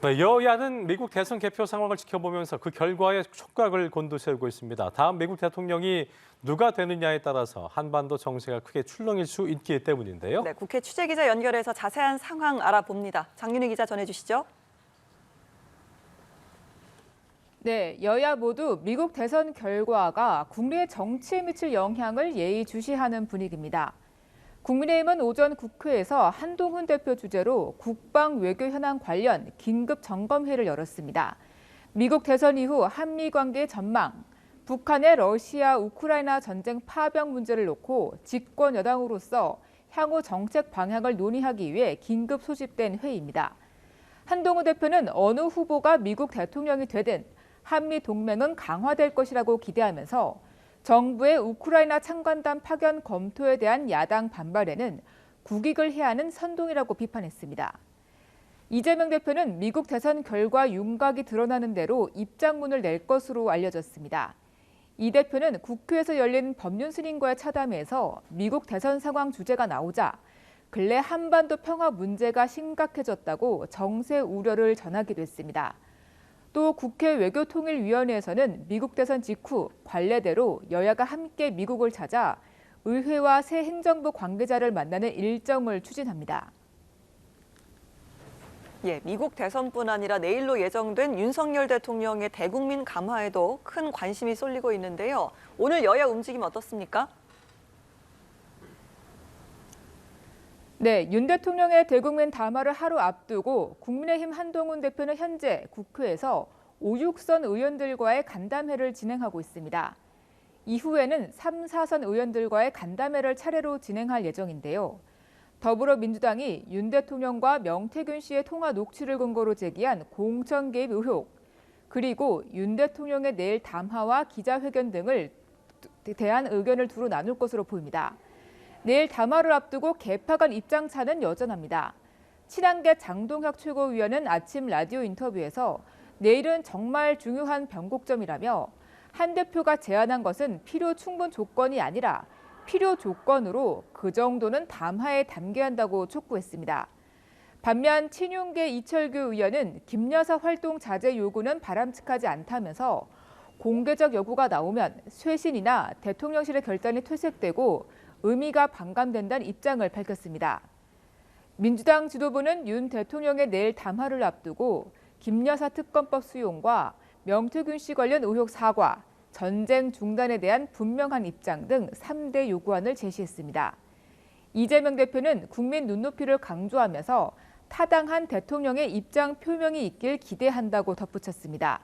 네, 여야는 미국 대선 개표 상황을 지켜보면서 그 결과에 촉각을 곤두세우고 있습니다. 다음 미국 대통령이 누가 되느냐에 따라서 한반도 정세가 크게 출렁일 수 있기 때문인데요. 네, 국회 취재기자 연결해서 자세한 상황 알아봅니다. 장윤희 기자 전해주시죠. 네, 여야 모두 미국 대선 결과가 국내 정치에 미칠 영향을 예의주시하는 분위기입니다. 국민의힘은 오전 국회에서 한동훈 대표 주재로 국방 외교 현안 관련 긴급 점검회를 열었습니다. 미국 대선 이후 한미 관계 전망, 북한의 러시아 우크라이나 전쟁 파병 문제를 놓고 집권 여당으로서 향후 정책 방향을 논의하기 위해 긴급 소집된 회의입니다. 한동훈 대표는 어느 후보가 미국 대통령이 되든 한미 동맹은 강화될 것이라고 기대하면서 정부의 우크라이나 창관단 파견 검토에 대한 야당 반발에는 국익을 해하는 선동이라고 비판했습니다. 이재명 대표는 미국 대선 결과 윤곽이 드러나는 대로 입장문을 낼 것으로 알려졌습니다. 이 대표는 국회에서 열린 법륜스님과의 차담회에서 미국 대선 상황 주제가 나오자 근래 한반도 평화 문제가 심각해졌다고 정세 우려를 전하기도 했습니다. 또 국회 외교통일위원회에서는 미국 대선 직후 관례대로 여야가 함께 미국을 찾아 의회와 새 행정부 관계자를 만나는 일정을 추진합니다. 예, 미국 대선뿐 아니라 내일로 예정된 윤석열 대통령의 대국민 감화에도 큰 관심이 쏠리고 있는데요. 오늘 여야 움직임 어떻습니까? 네, 윤 대통령의 대국민 담화를 하루 앞두고 국민의힘 한동훈 대표는 현재 국회에서 오육선 의원들과의 간담회를 진행하고 있습니다. 이후에는 3, 4선 의원들과의 간담회를 차례로 진행할 예정인데요. 더불어민주당이 윤 대통령과 명태균 씨의 통화 녹취를 근거로 제기한 공천 개입 의혹, 그리고 윤 대통령의 내일 담화와 기자회견 등을 대한 의견을 두루 나눌 것으로 보입니다. 내일 담화를 앞두고 개파간 입장차는 여전합니다. 친한계 장동혁 최고위원은 아침 라디오 인터뷰에서 내일은 정말 중요한 변곡점이라며 한 대표가 제안한 것은 필요 충분 조건이 아니라 필요 조건으로 그 정도는 담화에 담겨야 한다고 촉구했습니다. 반면 친윤계 이철규 의원은 김 여사 활동 자제 요구는 바람직하지 않다면서 공개적 요구가 나오면 쇄신이나 대통령실의 결단이 퇴색되고 의미가 반감된다는 입장을 밝혔습니다. 민주당 지도부는 윤 대통령의 내일 담화를 앞두고 김 여사 특검법 수용과 명태균 씨 관련 의혹 사과, 전쟁 중단에 대한 분명한 입장 등 3대 요구안을 제시했습니다. 이재명 대표는 국민 눈높이를 강조하면서 타당한 대통령의 입장 표명이 있길 기대한다고 덧붙였습니다.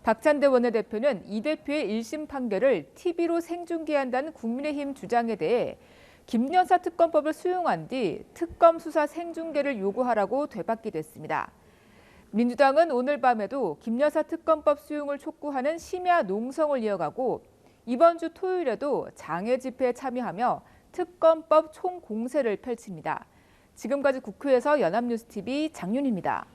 박찬대 원내대표는 이 대표의 1심 판결을 TV로 생중계한다는 국민의힘 주장에 대해 김 여사 특검법을 수용한 뒤 특검 수사 생중계를 요구하라고 되받기됐습니다. 민주당은 오늘 밤에도 김 여사 특검법 수용을 촉구하는 심야 농성을 이어가고 이번 주 토요일에도 장애 집회에 참여하며 특검법 총공세를 펼칩니다. 지금까지 국회에서 연합뉴스TV 장윤희입니다.